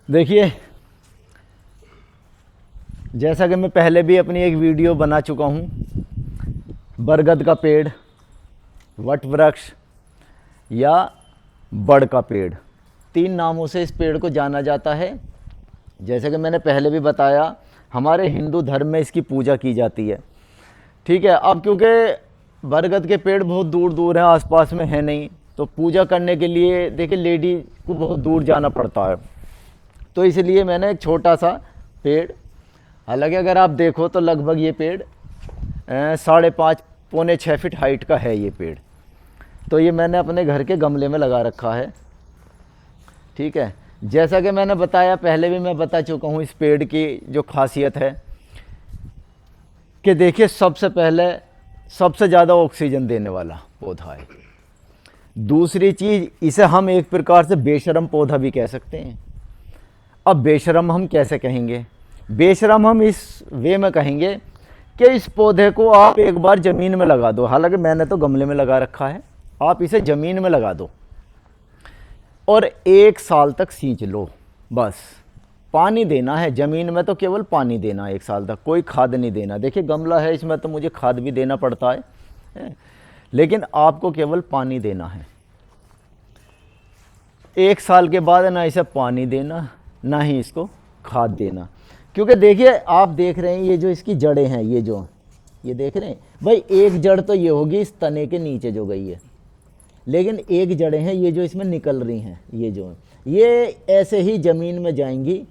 देखिए, जैसा कि मैं पहले भी अपनी एक वीडियो बना चुका हूँ, बरगद का पेड़, वट वृक्ष या बड़ का पेड़, 3 नामों से इस पेड़ को जाना जाता है। जैसे कि मैंने पहले भी बताया, हमारे हिंदू धर्म में इसकी पूजा की जाती है। ठीक है। अब क्योंकि बरगद के पेड़ बहुत दूर दूर हैं, आसपास में है नहीं, तो पूजा करने के लिए देखिए लेडी को बहुत दूर जाना पड़ता है, तो इसलिए मैंने एक छोटा सा पेड़, हालांकि अगर आप देखो तो लगभग ये पेड़ 5.5 पौने 6 फीट हाइट का है ये पेड़। तो ये मैंने अपने घर के गमले में लगा रखा है। ठीक है। जैसा कि मैंने बताया, पहले भी मैं बता चुका हूँ इस पेड़ की जो खासियत है कि देखिए, सबसे पहले सबसे ज़्यादा ऑक्सीजन देने वाला पौधा है। दूसरी चीज़, इसे हम एक प्रकार से बेशर्म पौधा भी कह सकते हैं। अब बेशर्म हम कैसे कहेंगे? बेशर्म हम इस वे में कहेंगे कि इस पौधे को आप एक बार ज़मीन में लगा दो, हालांकि मैंने तो गमले में लगा रखा है, आप इसे ज़मीन में लगा दो और 1 साल तक सींच लो। बस पानी देना है, ज़मीन में तो केवल पानी देना है 1 साल तक, कोई खाद नहीं देना। देखिए गमला है, इसमें तो मुझे खाद भी देना पड़ता है, लेकिन आपको केवल पानी देना है। 1 साल के बाद ना इसे पानी देना, ना ही इसको खाद देना, क्योंकि देखिए आप देख रहे हैं ये जो इसकी जड़ें हैं, ये देख रहे हैं भाई, एक जड़ तो ये होगी इस तने के नीचे जो गई है, लेकिन एक जड़ें हैं ये जो इसमें निकल रही हैं, ये ऐसे ही ज़मीन में जाएंगी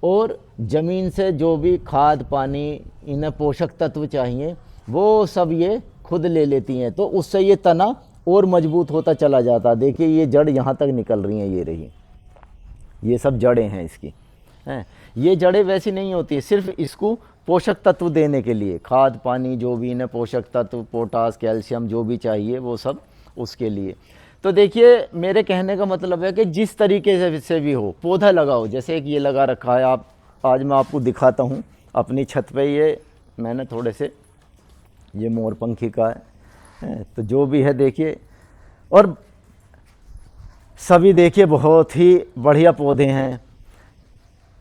और ज़मीन से जो भी खाद पानी, इन्हें पोषक तत्व चाहिए, वो सब ये खुद ले लेती हैं। तो उससे ये तना और मजबूत होता चला जाता। देखिए ये जड़ यहाँ तक निकल रही हैं, ये रही, ये सब जड़ें हैं इसकी हैं। ये जड़ें वैसी नहीं होती है, सिर्फ इसको पोषक तत्व देने के लिए, खाद पानी जो भी इन्हें पोषक तत्व, पोटास कैल्शियम जो भी चाहिए वो सब उसके लिए। तो देखिए मेरे कहने का मतलब है कि जिस तरीके से भी हो पौधा लगाओ। जैसे एक ये लगा रखा है, आप आज मैं आपको दिखाता हूँ अपनी छत पे, ये मैंने थोड़े से, ये मोरपंखी का है, तो जो भी है देखिए, और सभी देखिए बहुत ही बढ़िया पौधे हैं।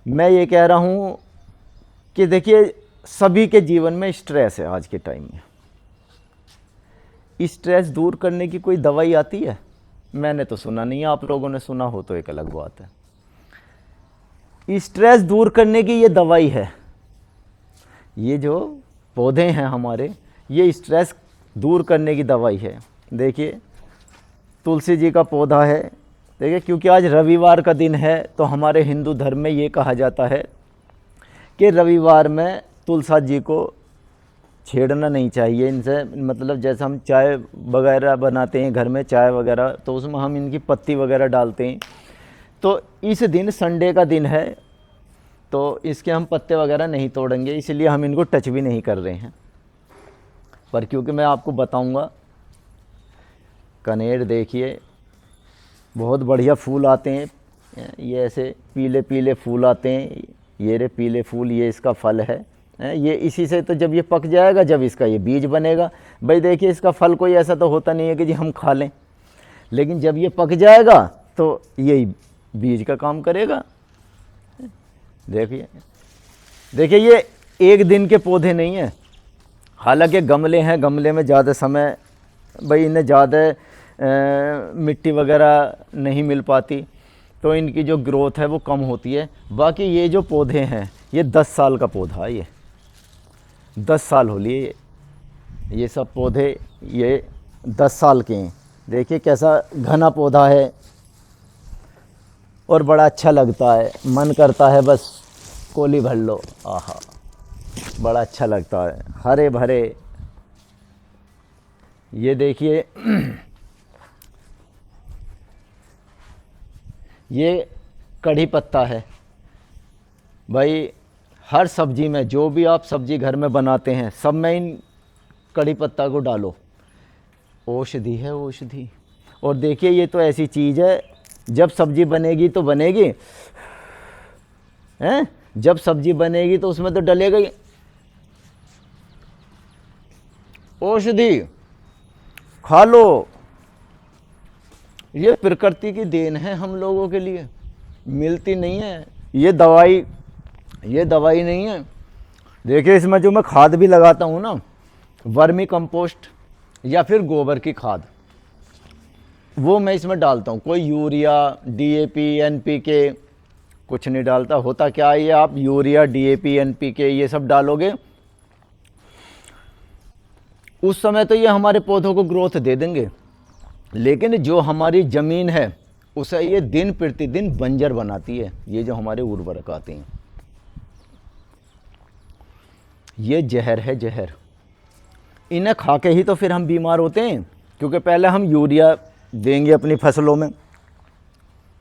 मैं ये कह रहा हूँ कि देखिए सभी के जीवन में स्ट्रेस है आज के टाइम में। स्ट्रेस दूर करने की कोई दवाई आती है? मैंने तो सुना नहीं है, आप लोगों ने सुना हो तो एक अलग बात है। स्ट्रेस दूर करने की ये दवाई है, ये जो पौधे हैं हमारे, ये स्ट्रेस दूर करने की दवाई है। देखिए तुलसी जी का पौधा है, देखिए क्योंकि आज रविवार का दिन है तो हमारे हिंदू धर्म में ये कहा जाता है कि रविवार में तुलसा जी को छेड़ना नहीं चाहिए। इनसे मतलब जैसे हम चाय वगैरह बनाते हैं घर में, चाय वगैरह, तो उसमें हम इनकी पत्ती वगैरह डालते हैं। तो इस दिन संडे का दिन है तो इसके हम पत्ते वगैरह नहीं तोड़ेंगे, इसलिए हम इनको टच भी नहीं कर रहे हैं। पर क्योंकि मैं आपको बताऊंगा, कनेर देखिए बहुत बढ़िया फूल आते हैं, ये ऐसे पीले पीले फूल आते हैं, ये रे पीले फूल, ये इसका फल है। ये इसी से तो जब ये पक जाएगा, जब इसका ये बीज बनेगा, भाई देखिए इसका फल कोई ऐसा तो होता नहीं है कि जी हम खा लें, लेकिन जब ये पक जाएगा तो यही बीज का काम करेगा। देखिए देखिए ये एक दिन के पौधे नहीं हैं, हालांकि गमले हैं, गमले में ज़्यादा समय भाई इन्हें ज़्यादा मिट्टी वगैरह नहीं मिल पाती, तो इनकी जो ग्रोथ है वो कम होती है। बाकी ये जो पौधे हैं ये 10 साल का पौधा है, ये 10 साल हो लिए, ये सब पौधे ये 10 साल के हैं। देखिए कैसा घना पौधा है और बड़ा अच्छा लगता है, मन करता है बस कोली भर लो, आहा बड़ा अच्छा लगता है, हरे भरे। ये देखिए ये कढ़ी पत्ता है भाई, हर सब्जी में, जो भी आप सब्जी घर में बनाते हैं सब में इन कढ़ी पत्ता को डालो, औषधि है औषधि। और देखिए ये तो ऐसी चीज़ है, जब सब्जी बनेगी तो बनेगी हैं, जब सब्जी बनेगी तो उसमें तो डलेगा ही औषधि, खा लो। ये प्रकृति की देन है हम लोगों के लिए, मिलती नहीं है। ये दवाई नहीं है। देखिए इसमें जो मैं खाद भी लगाता हूँ ना, वर्मी कंपोस्ट या फिर गोबर की खाद, वो मैं इसमें डालता हूँ। कोई यूरिया, डीएपी, एनपीके कुछ नहीं डालता। होता क्या है, ये आप यूरिया, डीएपी, एनपीके ये सब डालोगे, उस समय तो ये हमारे पौधों को ग्रोथ दे देंगे, लेकिन जो हमारी ज़मीन है उसे ये दिन प्रतिदिन बंजर बनाती है। ये जो हमारे उर्वरक आते हैं, ये जहर है, जहर। इन्हें खा के ही तो फिर हम बीमार होते हैं, क्योंकि पहले हम यूरिया देंगे अपनी फसलों में,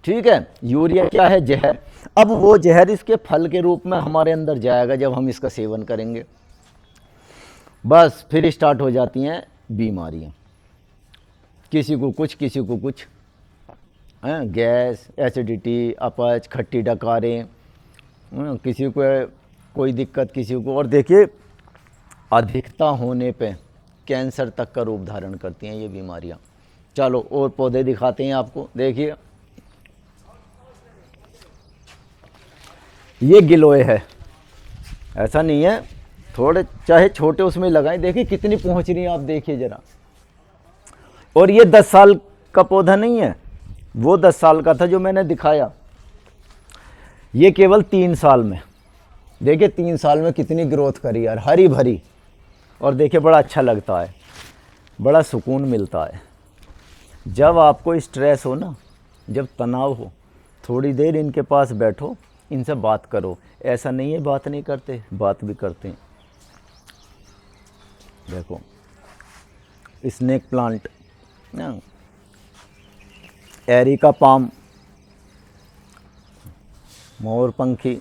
ठीक है। यूरिया क्या है, जहर। अब वो जहर इसके फल के रूप में हमारे अंदर जाएगा जब हम इसका सेवन करेंगे, बस फिर स्टार्ट हो जाती हैं बीमारियाँ। किसी को कुछ, किसी को कुछ, गैस, एसिडिटी, अपच, खट्टी डकारें, किसी को कोई दिक्कत, किसी को। और देखिए अधिकता होने पे कैंसर तक का रूप धारण करती हैं ये बीमारियां। चलो और पौधे दिखाते हैं आपको। देखिए ये गिलोय है, ऐसा नहीं है, थोड़े चाहे छोटे उसमें लगाएं। देखिए कितनी पहुंच रही है, आप देखिए ज़रा। और ये 10 साल का पौधा नहीं है, वो 10 साल का था जो मैंने दिखाया, ये केवल 3 साल में। देखिए 3 साल में कितनी ग्रोथ करी यार, हरी भरी। और देखिए बड़ा अच्छा लगता है, बड़ा सुकून मिलता है। जब आपको स्ट्रेस हो ना, जब तनाव हो, थोड़ी देर इनके पास बैठो, इनसे बात करो। ऐसा नहीं है बात नहीं करते, बात भी करते हैं। देखो स्नेक प्लांट, एरिका पाम, मोर पंखी,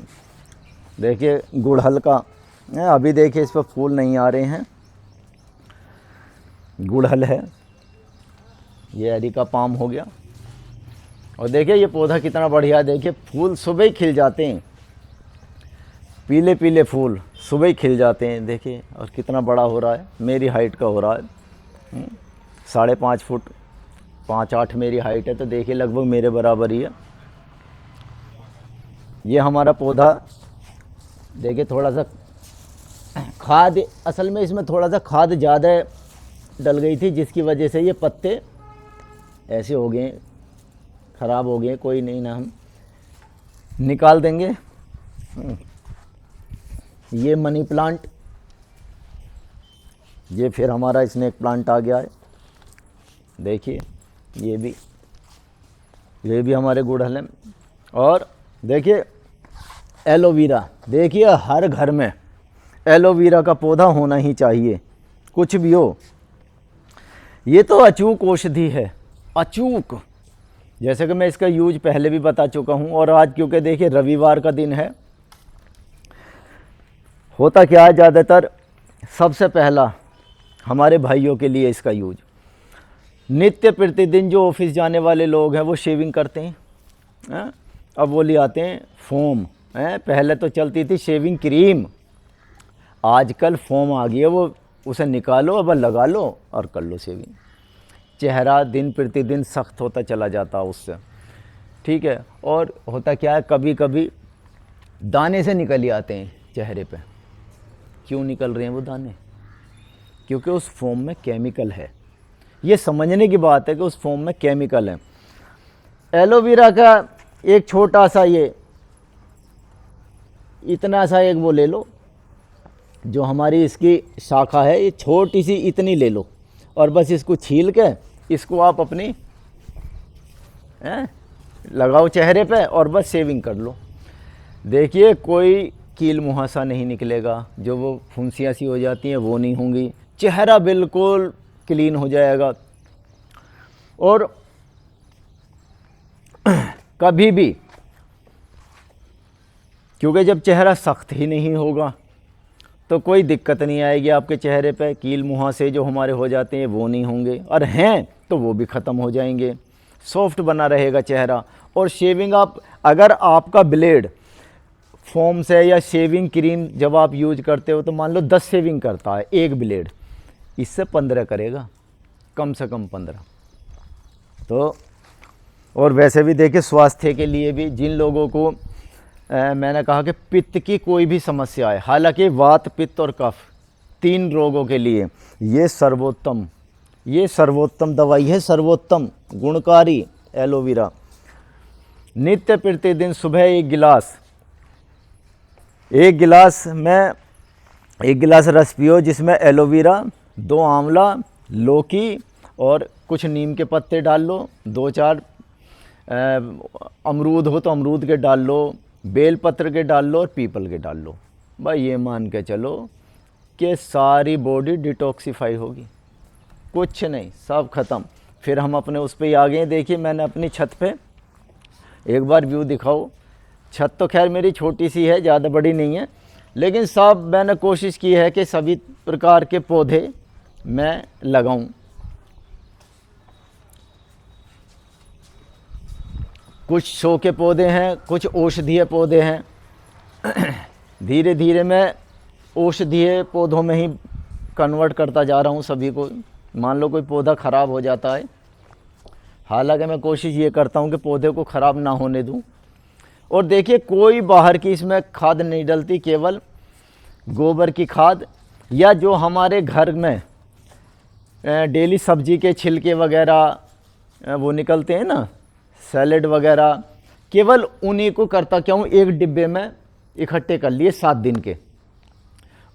देखिए गुड़हल का, अभी देखिए इस पर फूल नहीं आ रहे हैं, गुड़हल है। ये एरिका पाम हो गया। और देखिए ये पौधा कितना बढ़िया है, देखिए फूल सुबह ही खिल जाते हैं, पीले पीले फूल सुबह ही खिल जाते हैं। देखिए और कितना बड़ा हो रहा है, मेरी हाइट का हो रहा है, 5.5 फुट, 5'8" मेरी हाइट है, तो देखिए लगभग मेरे बराबर ही है। ये हमारा पौधा देखिए, थोड़ा सा खाद, असल में इसमें थोड़ा सा खाद ज़्यादा डल गई थी, जिसकी वजह से ये पत्ते ऐसे हो गए, ख़राब हो गए। कोई नहीं ना, हम निकाल देंगे। ये मनी प्लांट, ये फिर हमारा स्नेक प्लांट आ गया है। देखिए ये भी हमारे गुड़हल हैं। और देखिए एलोवेरा, देखिए हर घर में एलोवेरा का पौधा होना ही चाहिए, कुछ भी हो। ये तो अचूक औषधि है, अचूक। जैसे कि मैं इसका यूज पहले भी बता चुका हूँ। और आज क्योंकि देखिए रविवार का दिन है, होता क्या है, ज़्यादातर सबसे पहला हमारे भाइयों के लिए इसका यूज, नित्य प्रतिदिन जो ऑफिस जाने वाले लोग हैं वो शेविंग करते हैं, अब वो ले आते हैं फोम। पहले तो चलती थी शेविंग क्रीम, आजकल फोम आ गई है, वो उसे निकालो, अब लगा लो और कर लो शेविंग। चेहरा दिन प्रतिदिन सख्त होता चला जाता उससे, ठीक है। और होता क्या है, कभी कभी दाने से निकल ही आते हैं चेहरे पे। क्यों निकल रहे हैं वो दाने? क्योंकि उस फोम में केमिकल है। ये समझने की बात है कि उस फोम में केमिकल है। एलोवेरा का एक छोटा सा, ये इतना सा एक वो ले लो, जो हमारी इसकी शाखा है, ये छोटी सी इतनी ले लो, और बस इसको छील के इसको आप अपनी लगाओ चेहरे पे और बस शेविंग कर लो। देखिए कोई कील मुहासा नहीं निकलेगा, जो वो फुंसियाँ सी हो जाती हैं वो नहीं होंगी, चेहरा बिल्कुल क्लीन हो जाएगा। और कभी भी, क्योंकि जब चेहरा सख्त ही नहीं होगा तो कोई दिक्कत नहीं आएगी आपके चेहरे पे, कील मुहासे जो हमारे हो जाते हैं वो नहीं होंगे, और हैं तो वो भी ख़त्म हो जाएंगे, सॉफ्ट बना रहेगा चेहरा। और शेविंग आप, अगर आपका ब्लेड फोम से या शेविंग क्रीम जब आप यूज करते हो, तो मान लो 10 शेविंग करता है एक ब्लेड, इससे 15 करेगा, कम से कम 15। तो और वैसे भी देखिए स्वास्थ्य के लिए भी, जिन लोगों को मैंने कहा कि पित्त की कोई भी समस्या है, हालांकि वात पित्त और कफ 3 रोगों के लिए ये सर्वोत्तम दवाई है, सर्वोत्तम गुणकारी एलोवेरा। नित्य प्रतिदिन सुबह 1 गिलास रस पियो, जिसमें एलोवेरा, 2 आंवला, लौकी और कुछ नीम के पत्ते डाल लो, 2-4 अमरूद हो तो अमरूद के डाल लो, बेलपत्र के डाल लो और पीपल के डाल लो। भाई ये मान के चलो कि सारी बॉडी डिटॉक्सिफाई होगी, कुछ नहीं, सब ख़त्म। फिर हम अपने उस पे आ गए। देखिए मैंने अपनी छत पे एक बार व्यू दिखाओ। छत तो खैर मेरी छोटी सी है, ज़्यादा बड़ी नहीं है, लेकिन सब मैंने कोशिश की है कि सभी प्रकार के पौधे मैं लगाऊं। कुछ शो के पौधे हैं, कुछ औषधीय पौधे हैं। धीरे धीरे मैं औषधीय पौधों में ही कन्वर्ट करता जा रहा हूँ सभी को। मान लो कोई पौधा ख़राब हो जाता है, हालांकि मैं कोशिश ये करता हूँ कि पौधे को ख़राब ना होने दूँ। और देखिए कोई बाहर की इसमें खाद नहीं डलती, केवल गोबर की खाद या जो हमारे घर में डेली सब्जी के छिलके वगैरह वो निकलते हैं ना, सैलेड वगैरह, केवल उन्हीं को करता क्या हूँ, एक डिब्बे में इकट्ठे कर लिए 7 दिन के,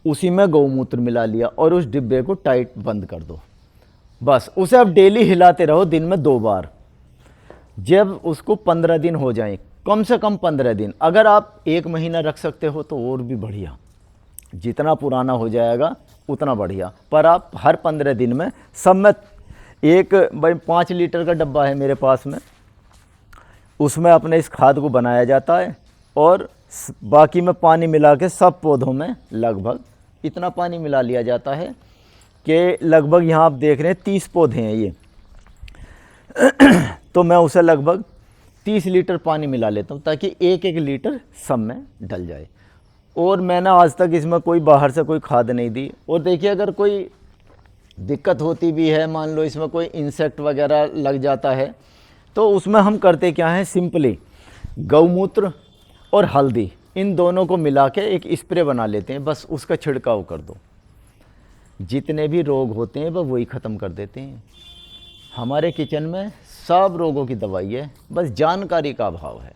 उसी में गौमूत्र मिला लिया और उस डिब्बे को टाइट बंद कर दो। बस उसे अब डेली हिलाते रहो, दिन में 2 बार। जब उसको 15 दिन हो जाएं, कम से कम 15 दिन, अगर आप 1 महीना रख सकते हो तो और भी बढ़िया, जितना पुराना हो जाएगा उतना बढ़िया। पर आप हर 15 दिन में सब में भाई 5 लीटर का डब्बा है मेरे पास में, उसमें अपने इस खाद को बनाया जाता है और बाकी में पानी मिला के सब पौधों में लगभग इतना पानी मिला लिया जाता है कि लगभग यहाँ आप देख रहे हैं 30 पौधे हैं ये। तो मैं उसे लगभग 30 लीटर पानी मिला लेता हूँ ताकि 1-1 लीटर सब में डल जाए। और मैंने आज तक इसमें कोई बाहर से कोई खाद नहीं दी। और देखिए अगर कोई दिक्कत होती भी है, मान लो इसमें कोई इंसेक्ट वगैरह लग जाता है, तो उसमें हम करते क्या हैं, सिंपली गौमूत्र और हल्दी इन दोनों को मिला के एक स्प्रे बना लेते हैं, बस उसका छिड़काव कर दो। जितने भी रोग होते हैं वह वही ख़त्म कर देते हैं। हमारे किचन में सब रोगों की दवाई है, बस जानकारी का अभाव है।